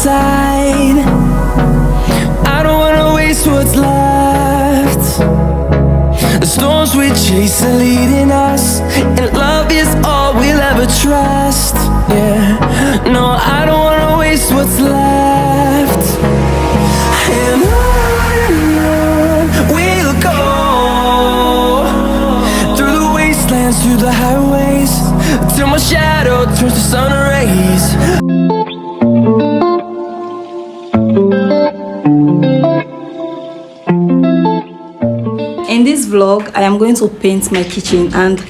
inside. I don't wanna waste what's left. The storms we chase are leading us, and love is all we'll ever trust. Yeah, no, I don't wanna waste what's left. And on we'll go, through the wastelands, through the highways, till my shadow turns to sun rays. In this vlog, I am going to paint my kitchen, and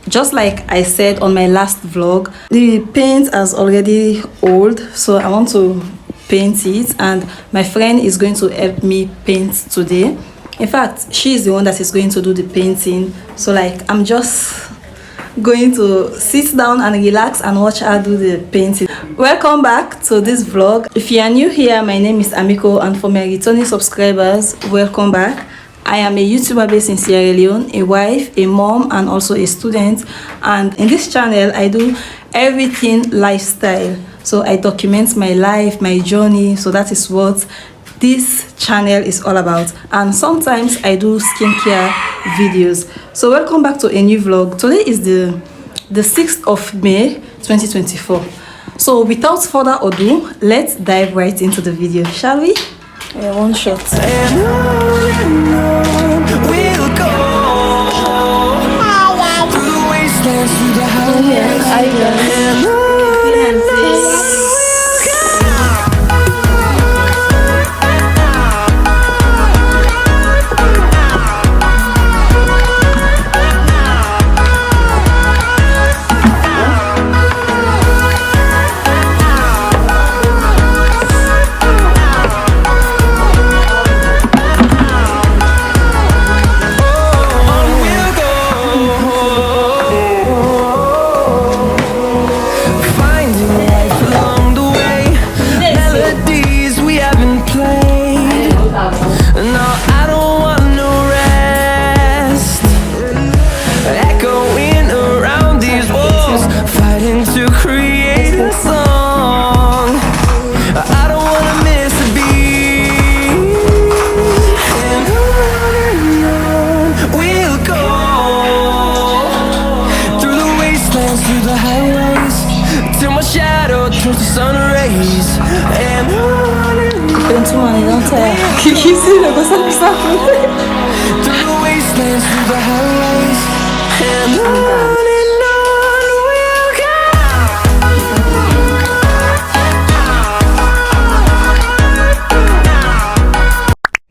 just like I said on my last vlog, the paint is already old, so I want to paint it, and my friend is going to help me paint today. In fact, she is the one that is going to do the painting, so like I'm just going to sit down and relax and watch her do the painting. Welcome back to this vlog. If you are new here, my name is Amico, and for my returning subscribers, welcome back. I am a YouTuber based in Sierra Leone, a wife, a mom, and also a student. And in this channel, I do everything lifestyle. So I document my life, my journey. So that is what this channel is all about. And sometimes I do skincare videos. So welcome back to a new vlog. Today is the 6th of May 2024. So without further ado, let's dive right into the video, shall we? One shot. And on we'll go, through the wastelands, through the highways. And on.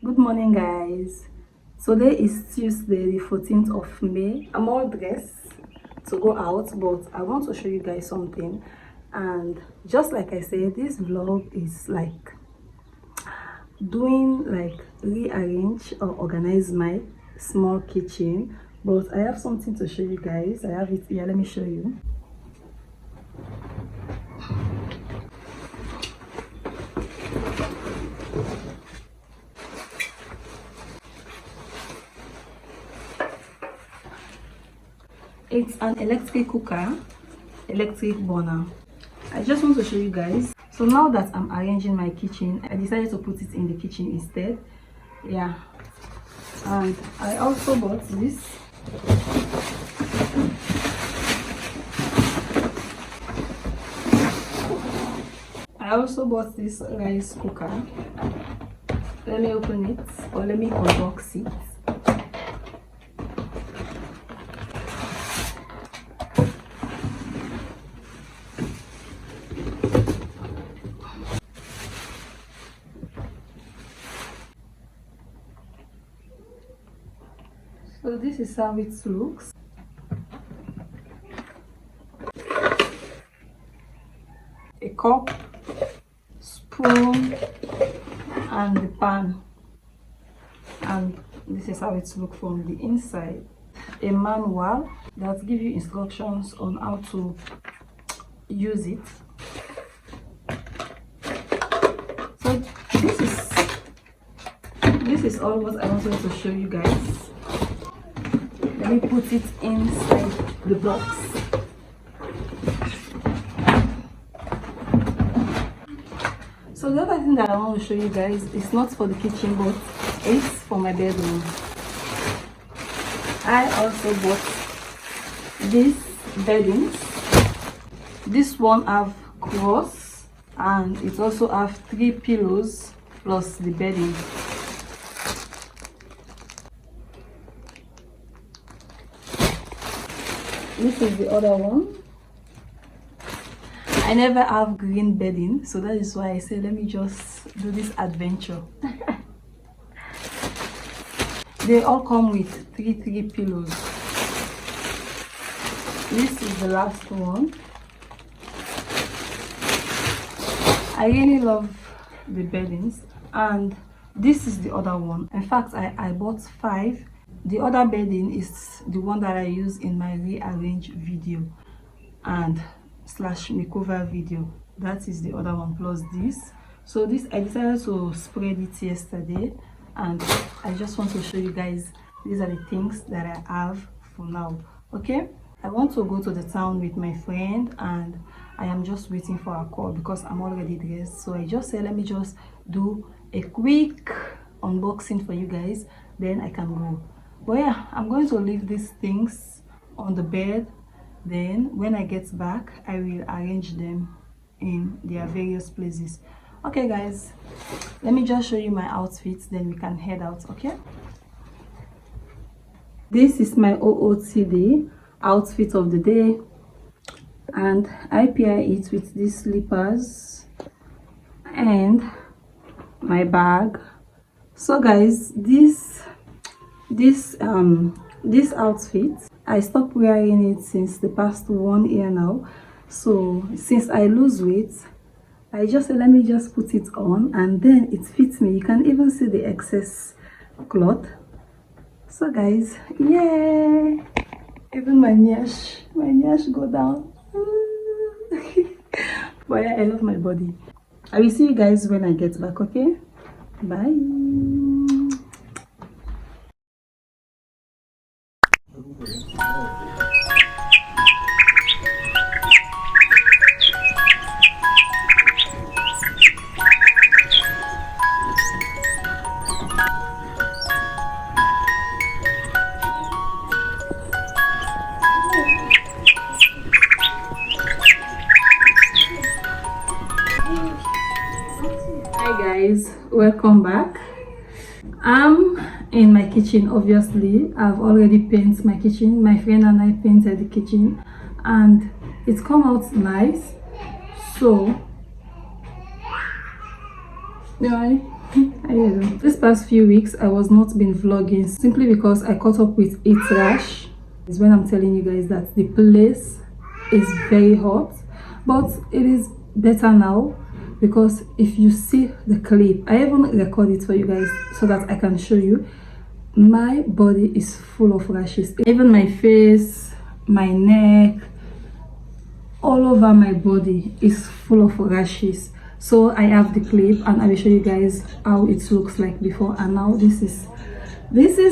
Good morning, guys. Today is Tuesday, the 14th of May. I'm all dressed to go out, but I want to show you guys something. And just like I said, this vlog is like rearrange or organize my small kitchen, but I have something to show you guys. I have it here. Let me show you. It's an electric cooker, electric burner. I just want to show you guys. So now that I'm arranging my kitchen, I decided to put it in the kitchen instead. Yeah, and I also bought this. I also bought this rice cooker. Let me open it, or let me unbox it. So this is how it looks. A cup, spoon, and the pan. And this is how it looks from the inside. A manual that gives you instructions on how to use it. So this is all what I wanted to show you guys. Let me put it inside the box. So the other thing that I want to show you guys is not for the kitchen, but it's for my bedroom. I also bought these beddings. This one have cross, and it also have 3 pillows plus the bedding. This is the other one. I never have green bedding, so that is why I said let me just do this adventure. They all come with 3 pillows. This is the last one. I really love the beddings, and this is the other one. In fact, I bought 5. The other bedding is the one that I use in my rearrange video and / makeover video. That is the other one plus this. So this I decided to spread it yesterday, and I just want to show you guys these are the things that I have for now. Okay, I want to go to the town with my friend, and I am just waiting for a call because I'm already dressed. So I just said let me just do a quick unboxing for you guys, then I can go. But yeah, I'm going to leave these things on the bed, then when I get back I will arrange them in their various places. Okay guys, let me just show you my outfits, then we can head out. Okay, this is my OOTD outfit of the day, and I pair it with these slippers and my bag. So guys, this outfit I stopped wearing it since the past 1 year now. So since I lose weight, I just said let me just put it on, and then it fits me. You can even see the excess cloth. So guys, yeah, even my nyash go down. But yeah, I love my body. I will see you guys when I get back. Okay, bye. Hi guys, welcome back. I'm in my kitchen. Obviously I've already painted my kitchen. My friend and I painted the kitchen and it's come out nice. So yeah, this past few weeks I was not been vlogging simply because I caught up with heat rash. Is when I'm telling you guys that the place is very hot, but it is better now. Because if you see the clip, I even record it for you guys so that I can show you. My body is full of rashes. Even my face, my neck, all over my body is full of rashes. So I have the clip and I will show you guys how it looks like before and now. This is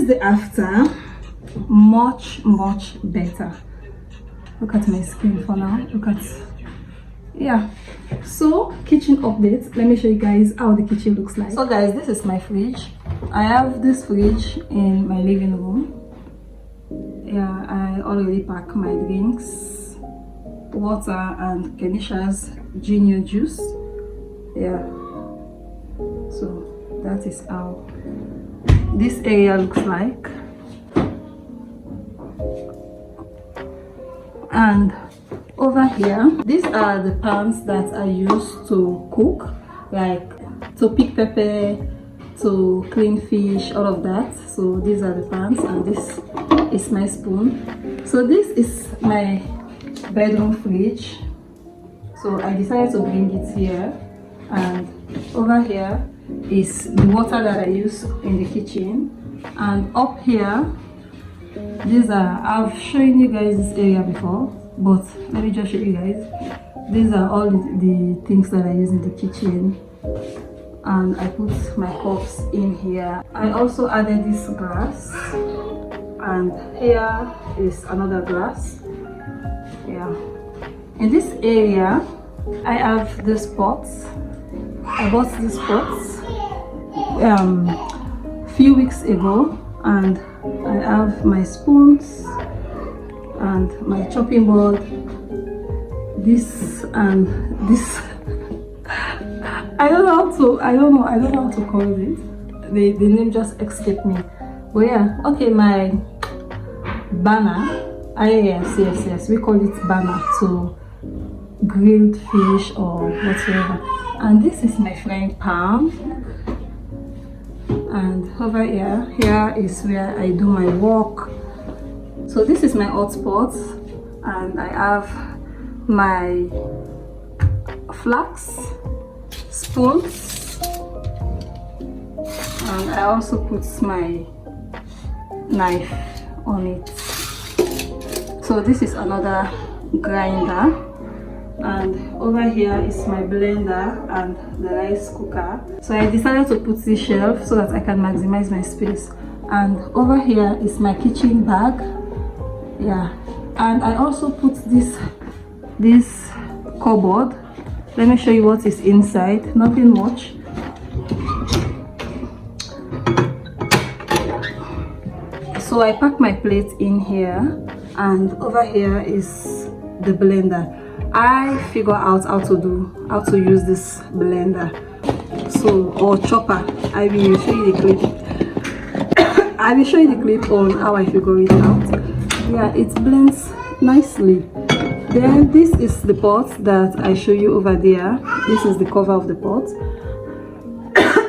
the after. Much better. Look at my skin for now. Look at, yeah. So kitchen update, let me show you guys how the kitchen looks like. So guys, this is my fridge. I have this fridge in my living room. Yeah, I already packed my drinks, water and Kenisha's junior juice. Yeah, so that is how this area looks like. And over here, these are the pans that I use to cook, like to pick pepper, to clean fish, all of that. So these are the pans and this is my spoon. So this is my bedroom fridge. So I decided to bring it here, and over here is the water that I use in the kitchen, and up here these are, I've shown you guys this area before, but let me just show you guys. These are all the things that I use in the kitchen, and I put my cups in here. I also added this glass, and here is another glass. Yeah, in this area I have this pot I bought these pots few weeks ago, and I have my spoons and my chopping board, this and this. I don't know how to call it. The name just escaped me. But yeah, okay, my banner. Yes, we call it banner to grilled fish or whatever. And this is my frying pan. And over here is where I do my work. So this is my hot pot, and I have my flax, spoons, and I also put my knife on it. So this is another grinder, and over here is my blender and the rice cooker. So I decided to put this shelf so that I can maximize my space. And over here is my kitchen bag. Yeah, and I also put this cupboard. Let me show you what is inside. Nothing much. So I pack my plate in here, and over here is the blender. I figure out how to use this blender, or chopper. I will show you the clip. I will show you the clip on how I figure it out. Yeah, it blends nicely. Then this is the pot that I show you over there. This is the cover of the pot.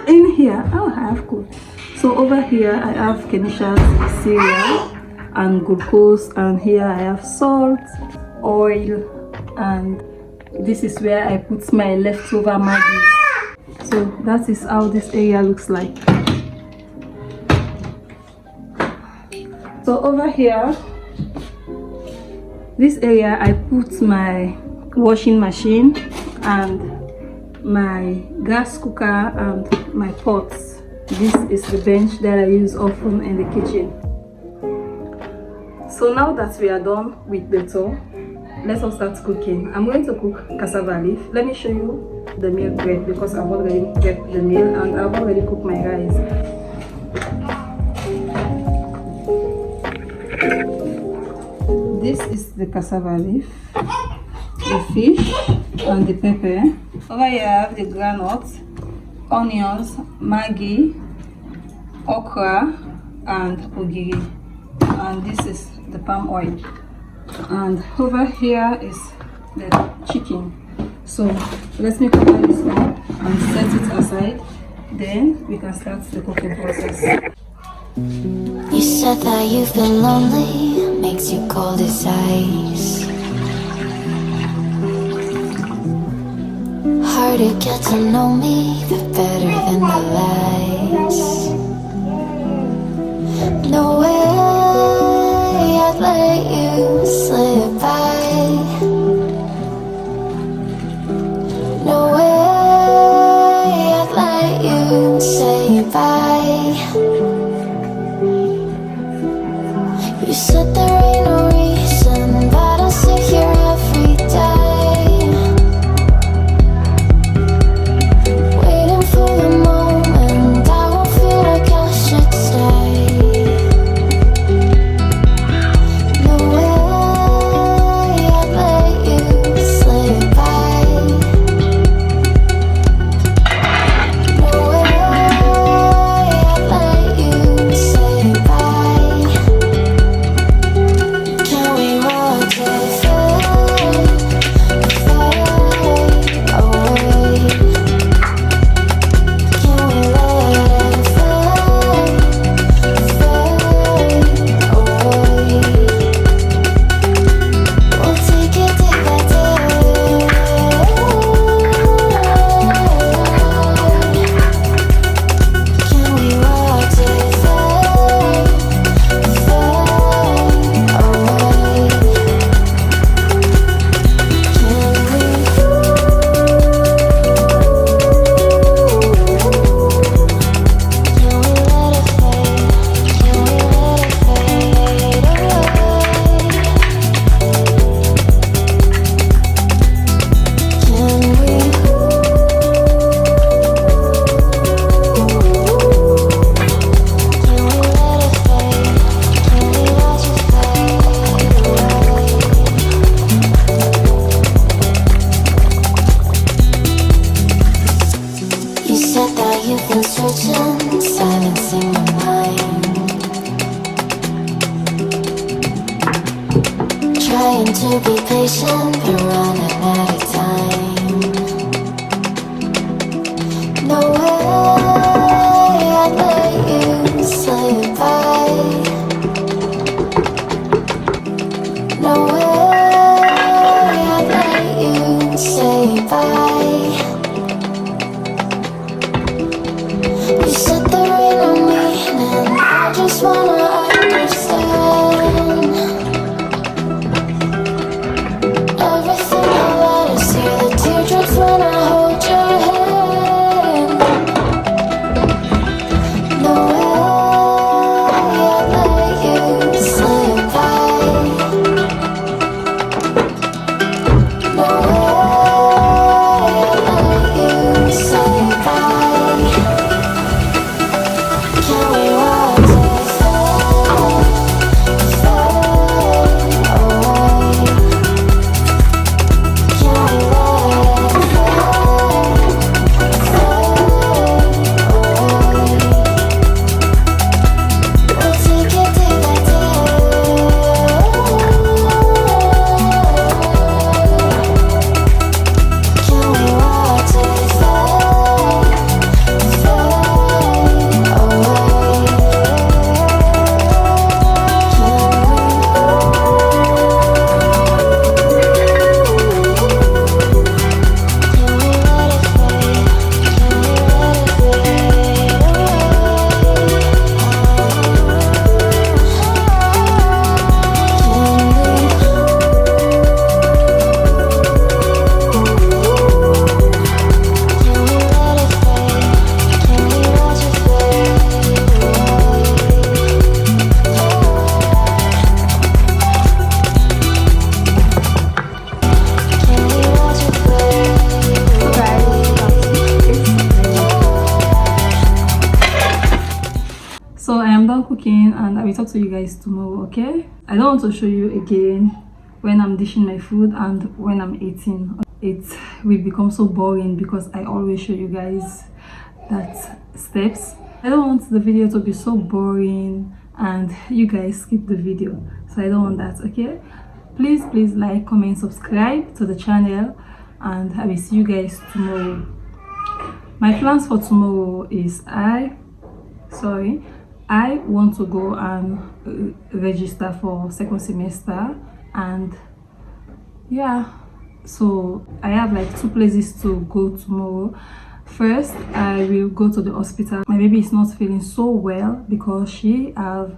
In here, I have cooked. So over here I have Kenisha's cereal and glucose, and here I have salt, oil, and this is where I put my leftover Maggi. So that is how this area looks like. So over here, this area I put my washing machine and my gas cooker and my pots. This is the bench that I use often in the kitchen. So now that we are done with the tour, let us start cooking. I'm going to cook cassava leaf. Let me show you the meal prep, because I've already prepped the meal and I've already cooked my rice. This is the cassava leaf, the fish, and the pepper. Over here I have the granules, onions, Maggi, okra, and ogiri. And this is the palm oil. And over here is the chicken. So let me cover this up and set it aside. Then we can start the cooking process. You said that you've been lonely, makes you cold as ice. Hard to get to know me, but better than the lies. No way I'd let you slip by. No way I'd let you say bye. You said there ain't no reason, but I'll sit here every day, waiting for the moment I won't feel like I should stay. No way patient, but running out of time. No way I'd let you slip by. No way I'd let you say bye. You said there ain't no meaning, I just wanna understand. Everything I let is see the teardrops when I hold your hand. No way I'd let you slip by. No way I'd let you say bye. Can we watch it fade, fade away? Can we let it fade, fade away? We'll take it day by day. Can we watch it fade, fade away? Can we let it fade? Can we let it fade So I am done cooking and I will talk to you guys tomorrow, okay? I don't want to show you again when I'm dishing my food and when I'm eating. It will become so boring because I always show you guys that steps. I don't want the video to be so boring and you guys skip the video. So I don't want that, okay? Please like, comment, subscribe to the channel and I will see you guys tomorrow. My plans for tomorrow is I want to go and register for second semester, and yeah, so I have like 2 places to go tomorrow. First, I will go to the hospital. My baby is not feeling so well because she have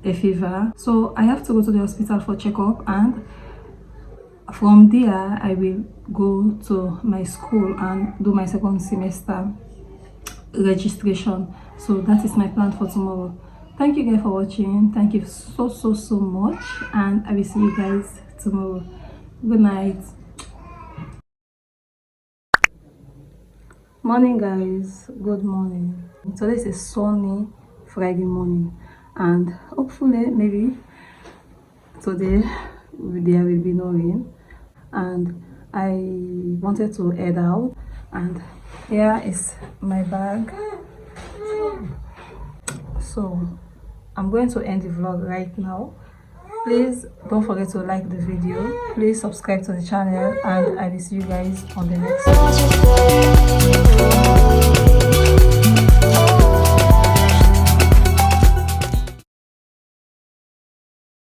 a fever, so I have to go to the hospital for checkup, and from there I will go to my school and do my second semester registration. So that is my plan for tomorrow. Thank you guys for watching. Thank you so much, and I will see you guys tomorrow. Good night. Morning guys, good morning. Today is a sunny Friday morning and hopefully maybe today there will be no rain, and I wanted to head out, and here is my bag. So I'm going to end the vlog right now. Please don't forget to like the video, please subscribe to the channel, and I will see you guys on the next one.